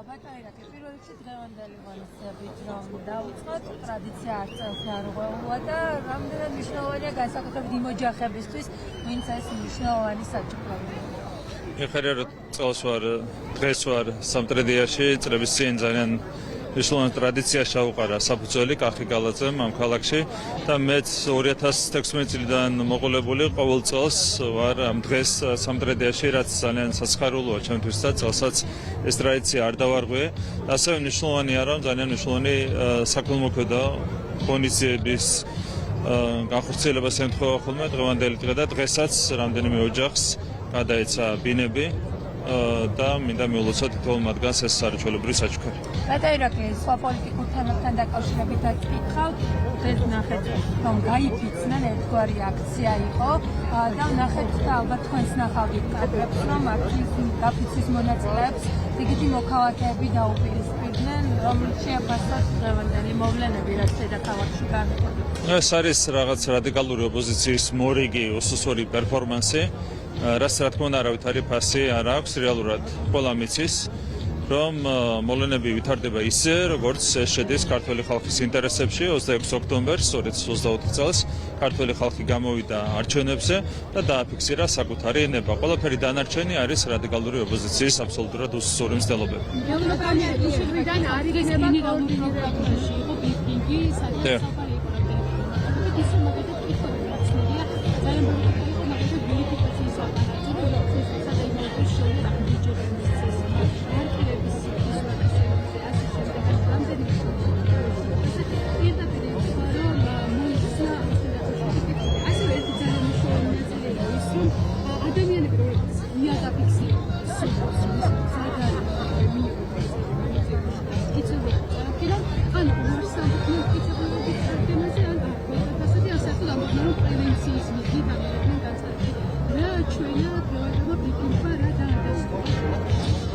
ბატონიკე პირველ რიგში დღევანდელი ღონისძიებით რომ დავიწყოთ ტრადიცია არ წელს გარღვეულა და რამდენად მნიშვნელოვანია განსაკუთრებით იმ ოჯახებისთვის ვინც ეს მნიშვნელოვანი საჭიროებაა. ეხლა რომ წელს ვარ დღეს ვარ სამტრედიაში წლების წინ ძალიან მნიშვნელოვანი ტრადიცია ჩაუყარა საფუძველი კახი გალაძემ ამ ქალაქში და მეც 2016 წლიდან მოყოლებული ყოველ წელს ვარ ამ დღეს სამტრედიაში რაც ძალიან საცხარულოა ჩემთვის და წელსაც ეს ტრადიცია არ დავარღვე. ასევე მნიშვნელოვანია რომ ძალიან მნიშვნელოვანი საქველმოქმედო ღონისძიების განხორციელებას ემთხვევა ხოლმე დღევანდელი დღე და დღესაც რამდენიმე ოჯახს გადაეცა ბინები და მინდა მიულოცოთ თითოეულ მათგანს ეს სარჩელებრივი საჩუქარი. ბატონიკე სხვა პოლიტიკურ თემებთან დაკავშირებითაც ვკითხავთ, დღეს ნახეთ რომ გაიფიცნენ ერთგვარი აქცია იყო და ნახეთ და ალბათ თქვენს ნახავთ კადრებს რომ აქციის გაფიცვის მონაწილეებს რიგითი მოქალაქეები დაუპირისპირდნენ რომ შეაფასოთ დღევანდელი მოვლენები რაც დედაქალაქში განხორციელდა. ეს არის რაღაც რადიკალური ოპოზიციის მორიგი უსუსური პერფორმანსი. რაც რა თქმა უნდა არავითარი ფასი არ აქვს რეალურად ყველა მიცის რომ მოვლენები ვითარდება ისე როგორც შედის ქართული ხალხის ინტერესებში 26 ოქტომბერს 2024 წელს ქართული ხალხი გამოვიდა არჩევნებზე და დააფიქსირა საკუთარი ნება. ყველაფერი დანარჩენი არის რადიკალური ოპოზიციის აბსოლუტურად უსუსური მცდელობები. ევროპანიდან არის გენერალური პროკურორში იყო ბრიფინგი სადაც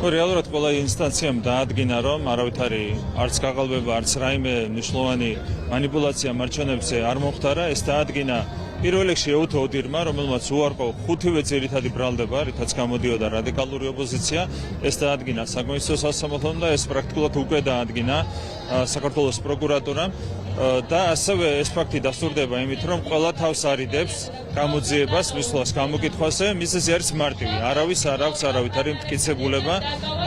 რეალურად ყველა ინსტანციამ დაადგინა რომ არავითარი არც გაყალბება არც რაიმე მნიშვნელოვანი მანიპულაცია მარჩენებზე არ მოხდარა. ეს დაადგინა პირველ რიგში ეუთო ოდირმა რომელმაც უარყო ხუთივე ძირითადი ბრალდება რითაც გამოდიოდა რადიკალური ოპოზიცია. ეს დაადგინა საკონსტიტუციო სასამართლომ და ეს პრაქტიკულად უკვე დაადგინა საქართველოს პროკურატურამ და ასევე ეს ფაქტი დასტურდება იმით რომ ყველა თავს არიდებს გამოძიებას მისვლას გამოკითხვაზე. მიზეზი არის მარტივი, არავის არ აქვს არავითარი მტკიცებულება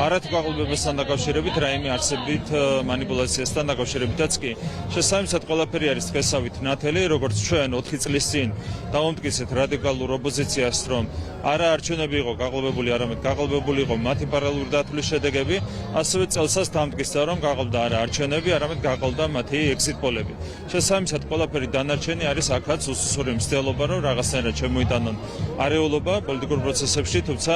არათუ გაყალბებასთან დაკავშირებით რაიმე არსებით მანიპულაციასთან დაკავშირებითაც კი. შესაბამისად ყველაფერი არის დღესავით ნათელი, როგორც ჩვენ 4 წლის წინ დავამტკიცეთ რადიკალურ ოპოზიციას რომ არა არჩევნები იყო გაყალბებული, არამედ გაყალბებული იყო მათი პარალელური დათვლის შედეგები. ასევე წელსაც დამტკიცდა რომ გაყალბდა არა არჩევნები, არამედ გაყალბდა მათი exit polls. შესაბამისად ყველაფერი დანარჩენი არის აქაც უსუსური მცდელობა რომ რაღაცნაირად შემოიტანონ არეულობა პოლიტიკურ პროცესებში, თუმცა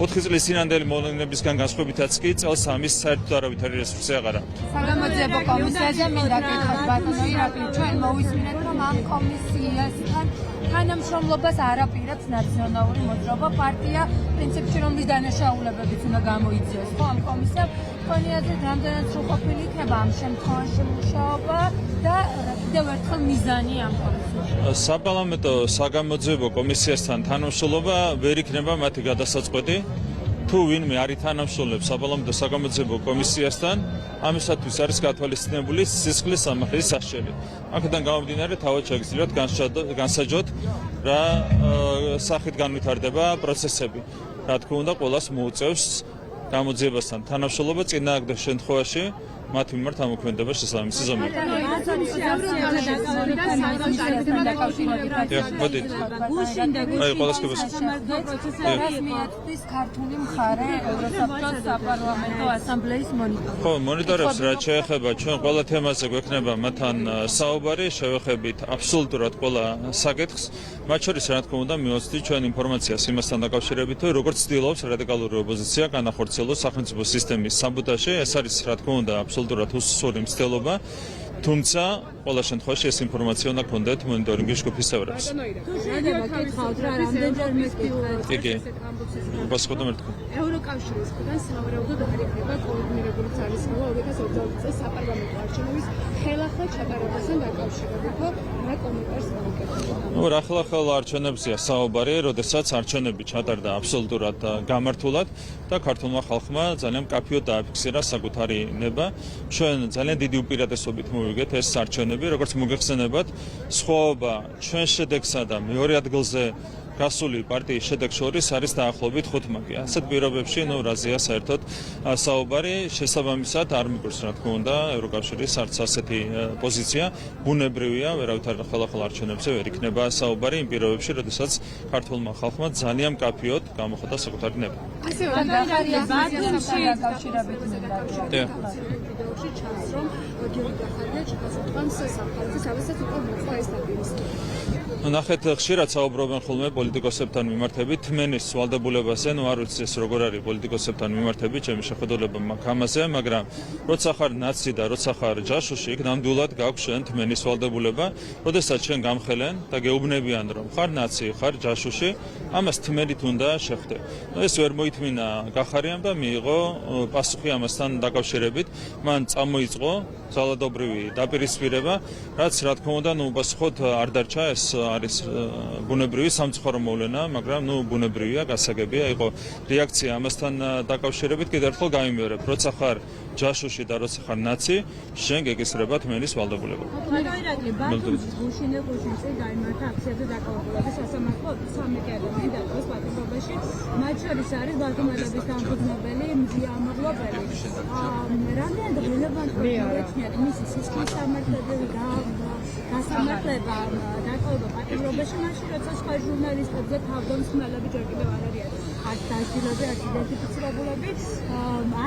4 წლის წინანდელი მოვლენებისგან განსხვავებითაც კი წელს ამის საერთოდ არავითარი რესურსი აღარ აქვს. საგამოძიებო კომისიაზე მინდა გითხრათ ბატონო ირაკლი, ჩვენ მოვისმინეთ რომ ამ კომისიასთან თანამშრომლობას არ აპირებს ნაციონალური მოძრაობა პარტია პრინციპში რომ მის დანაშაულებებიც უნდა გამოიწვიოს. ხო ამ კომისიამ თქვენი აზრით რამდენად სრულყოფილი იქნება ამ შემთხვევაში მუშაობა და კიდევ ერთხელ მიზანი ამ კომისიაში. საპარლამენტო საგამოძიებო კომისიასთან თანამშრომლობა ვერ იქნება მათი გადასაწყვეტი. თუ ვინმე არ ითანამშრომლებს საპარლამენტო საგამოძიებო კომისიასთან, ამისათვის არის გათვალისწინებული სისხლის სამართლის სასჯელი. აქედან გამომდინარე თავად შეგიძლიათ განსაჯოთ რა სახით განვითარდება პროცესები. რა თქმა უნდა, ყველას მოუწევს გამოძიებასთან თანამშრომლობა წინააღმდეგ შემთხვევაში მათ მიმართ ამოქმედება შესაბამისი ზომით. ქართული მხარე ევროსაბჭოს საპარლამენტო ასამბლეის მონიტორი. ხო, მონიტორებს რაც შეეხება ჩვენ ყველა თემაზე გვექნება მათთან საუბარი, შევეხებით აბსოლუტურად ყველა საკითხს. მათ შორის რა თქმა უნდა მივაცდით ჩვენ ინფორმაციას იმასთან დაკავშირებით, როგორც ცდილობს რადიკალური ოპოზიცია განახორციელოს სახელმწიფო სისტემის საბოტაჟი. ეს არის რა თქმა უნდა აბსოლუტურად უსუსური მცდელობა თუმცა ყველა შემთხვევაში ეს ინფორმაცია უნდა გქონდეთ მონიტორინგის ჯგუფის წევრებს. შეიძლება გითხავთ რა რამდენჯერმე იგი უბრალოდ მერტყო. ევროკავშირის მხრიდან სავარაუდოდ არ იქნება კოორდინირებული ძალისხმევა 2020 წელს საპარლამენტო არჩევნების ხელახლა ჩატარებასთან დაკავშირებით. რა კომენტარს მოგეკითხებოდა? ნუ რა ხელახლა არჩევნებზეა საუბარი, როდესაც არჩევნები ჩატარდა აბსოლუტურად გამართულად და ქართულმა ხალხმა ძალიან მკაფიოდ დააფიქსირა საკუთარი ნება. ჩვენ ძალიან დიდი უპირატესობით მოვიგეთ ეს არჩევნები, როგორც მოგეხსენებათ, სხვაობა ჩვენ შედეგსა და მეორე ადგილზე გასული პარტიის შედეგს შორის არის დაახლოებით 5 მაგია. ასეთ პირობებში, ნუ რაზეა საერთოდ საუბარი, შესაბამისად არ მიგვერს რა თქმა უნდა ევროკავშირის არც ასეთი პოზიცია. ბუნებრივია, ვერავითარ ხელახლა არჩევნებზე ვერ იქნება საუბარი იმ პირობებში, როდესაც ქართულმა ხალხმა ძალიან მკაფიოდ გამოხატა საკუთარი ნება. ასევე დახარია ბაზარში დაკავშირებით ვიდეოში ჩანს რომ გიორგი დახარია ჩახაზეთქვამს სამხაროზე სადაც უკვე მოხდა ეს დაპირისპირება. ნახეთ, ხშირად საუბრობენ ხოლმე პოლიტიკოსებთან მიმართებით თმენის ვალდებულებაზე, ნუ არ ვიცი ეს როგორ არის პოლიტიკოსებთან მიმართებით, ჩემი შეხედულება მაქვს ამაზე, მაგრამ როცა ხარ ნაცი და როცა ხარ ჯაშუში, იქ ნამდვილად გაქვს შენ თმენის ვალდებულება, როდესაც შენ გამხელენ და გეუბნებიან რომ ხარ ნაცი, ხარ ჯაშუში, ამას თმენით უნდა შეხვდე. ეს ვერ მოითმინა გახარიამ და მიიღო პასუხი ამასთან დაკავშირებით, მან წამოიწყო ძალადობრივი დაპირისპირება, რაც რა თქმა უნდა, ნუ უპასუხოდ არ დარჩა, ეს არის ბუნებრივი სამწუხარო მოვლენა, მაგრამ ნუ ბუნებრივია, გასაგებია იყო რეაქცია ამასთან დაკავშირებით. კიდევ ერთხელ გამიმეორებ, როცა ხარ ჯაშუში და როცა ხარ ნაცი, შენ გეკისრება თმენის ვალდებულება. მოდერატორი ბათუმის გუშინებაში გაიმართა აქციაზე დაკავებულების სასამართლო 13 ადამიანი დაკავეს პატიმრობაში. მათ შორის არის ბათუმელების დამფუძნებელი მზია ამაღლობელი. რამდენად რელევანტია მისი სისხლის სამართლებრივი გასამართლება დაკავება პატიმრობაში, მაშინ როცა სხვა ჟურნალისტებზე თავდამსხმელები ჯერ კიდევ არ არიან არც დასჯილები, არც იდენტიფიცირებულები.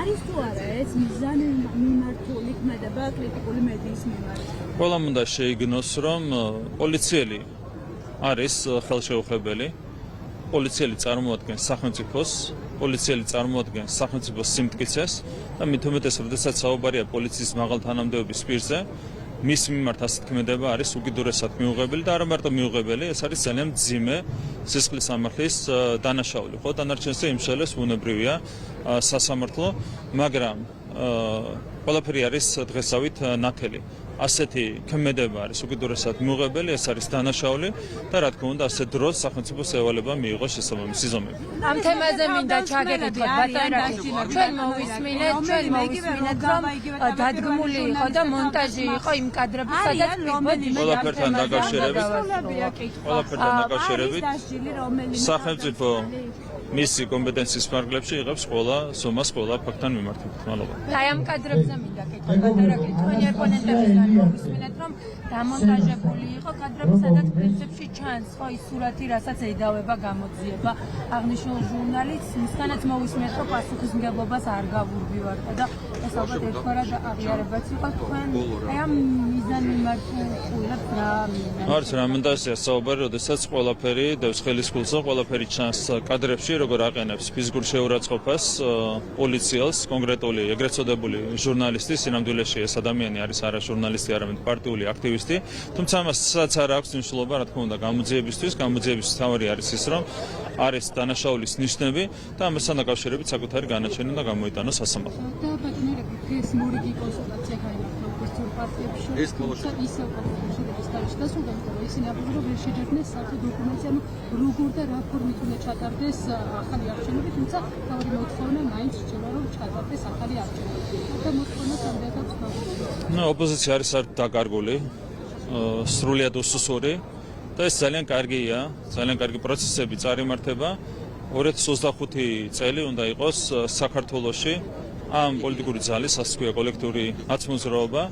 არის თუ არა ეს მიზანი მიმართული ქმედება კრიტიკული მედიის მიმართ? ყველამ უნდა შეიგნოს, რომ პოლიციელი არის ხელშეუხებელი, პოლიციელი წარმოადგენს სახელმწიფოს, პოლიციელი წარმოადგენს სახელმწიფოს სიმტკიცეს და მით უმეტეს, როდესაც საუბარია პოლიციის მაღალ თანამდებობის პირზე, მის მიმართ ასეთ ქმედება არის უკიდურესად მიუღებელი და არა მარტო მიუღებელი, ეს არის ძალიან მძიმე სისხლის სამართლის დანაშაული. ხო, დანარჩენზე იმშელეს ბუნებრივია სასამართლო, მაგრამ ყველაფერი არის დღესავით ნათელი. ასეთი ქმედება არის უკიდურესად მიუღებელი, ეს არის დანაშაული და რა თქმა უნდა, ასეთ დროს სახელმწიფოს ევალება მიიღოს შესაბამისი ზომები. ამ თემაზე მინდა ჩაგეკითხოთ ბატონო, ჩვენ მოვისმინეთ, რომ დადგმული იყო და მონტაჟი იყო იმ კადრების, სადაც ყველაფერთან დაკავშირებით სახელმწიფო მისი კომპეტენციის ფარგლებში იღებს ყველა ზომას, ყველა ფაქტთან მიმართებით. მადლობა. აი ამ კადრებზე მინდა კითხვა ბატონო, თქვენი ოპონენტებისგან მოვისმინეთ, რომ დამონტაჟებული იყო კადრები, სადაც პრინციპში ჩანს ხო ის სურათი, რასაც ეიდავება გამოძიება აღნიშნულ ჟურნალისტს, მისგანაც მოვისმინეთ, რომ პასუხისმგებლობას არ გავურბივართ და ეს ალბათ ერთგვარად აღიარებაც იყო თქვენ აი ამ მიზან მიმართულებით რა მინდა. არც რამენდასია საუბარი, როდესაც ყველაფერი დევს ხელის გულზე, ყველაფერი ჩანს კადრებში, როგორ აყენებს ფიზიკურ შეურაცხყოფას პოლიციელს, კონკრეტული ეგრეთ წოდებული ჟურნალისტი, სინამდვილეში ეს ადამიანი არის არა ჟურნალისტი, არამედ პარტიული აქტივისტი, თუმცა მასაც არ აქვს მნიშვნელობა, რა თქმა უნდა, გამოძიებისთვის, გამოძიების თავი არის ის, რომ არის დანაშაულის ნიშნები და ამასთან დაკავშირებით საკუთარი განაჩენი უნდა გამოიტანოს სასამართლომ. და ბატონერები, ეს მორიგი კონსულტაცია გაიმართა უბრალოდ პარტიებში. ეს კოლოსალური ისე კონსულტაციის თავში დასრულდა, რომ ისინი აბსოლუტურად ვერ შეჯერდნენ საერთო დოკუმენტს, ანუ როგორ და რა ფორმით უნდა ჩატარდეს ახალი არჩევნები, თუმცა თავი მოთხოვნა მაინც რჩება, რომ ჩატარდეს ახალი არჩევნები. და მოთხოვნა სამდღაც გავუშვათ. ნუ ოპოზიცია არის დაკარგული, სრულიად უსუსური და ეს ძალიან კარგია, ძალიან კარგი პროცესები წარიმართება. 2025 წელი უნდა იყოს საქართველოში ამ პოლიტიკური ძალის, ასე ვთქვია, კოლექტიური აცმოძრაობა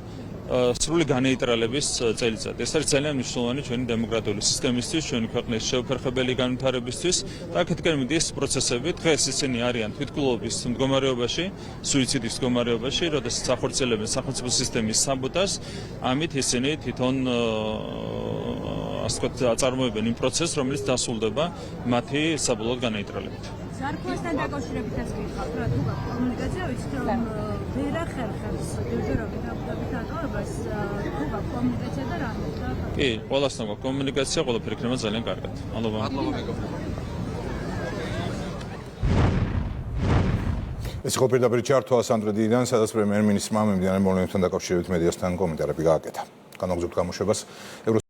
სრული განეიტრალების წელიწადი. ეს არის ძალიან მნიშვნელოვანი ჩვენი დემოკრატიული სისტემისთვის, ჩვენი ქვეყნის შეუფერხებელი განვითარებისთვის და აქეთკენ მიდის პროცესები. დღეს ისინი არიან თვითმკვლელობის მდგომარეობაში, სუიციდის მდგომარეობაში, როდესაც ახორციელებენ სახელმწიფო სისტემის საბოტაჟს, ამით ისინი თვითონ ასე ვთქვათ, აწარმოებენ იმ პროცესს, რომელიც დასრულდება მათი საბოლოო განაიტრალებით. ზარქოსთან დაკავშირებითაც გითხავთ, რა თუ გაქვთ კომუნიკაცია, ვიცით რომ ვერ ახერხებს ჯერჯერობით აფხაზეთ ატარებას, თუ გაქვთ კომუნიკაცია და რა მოხდა? კი, ყველასთან გვაქვს კომუნიკაცია, ყველაფერი იქნება ძალიან კარგად. მადლობა. ეს იყო პირდაპირ ჩართვა სანდრედიდან, სადაც პრემიერ-მინისტრმა მიმდინარე მოვლენებთან დაკავშირებით მედიასთან კომენტარები გააკეთა. განაგზავნებთ გამოშვებას.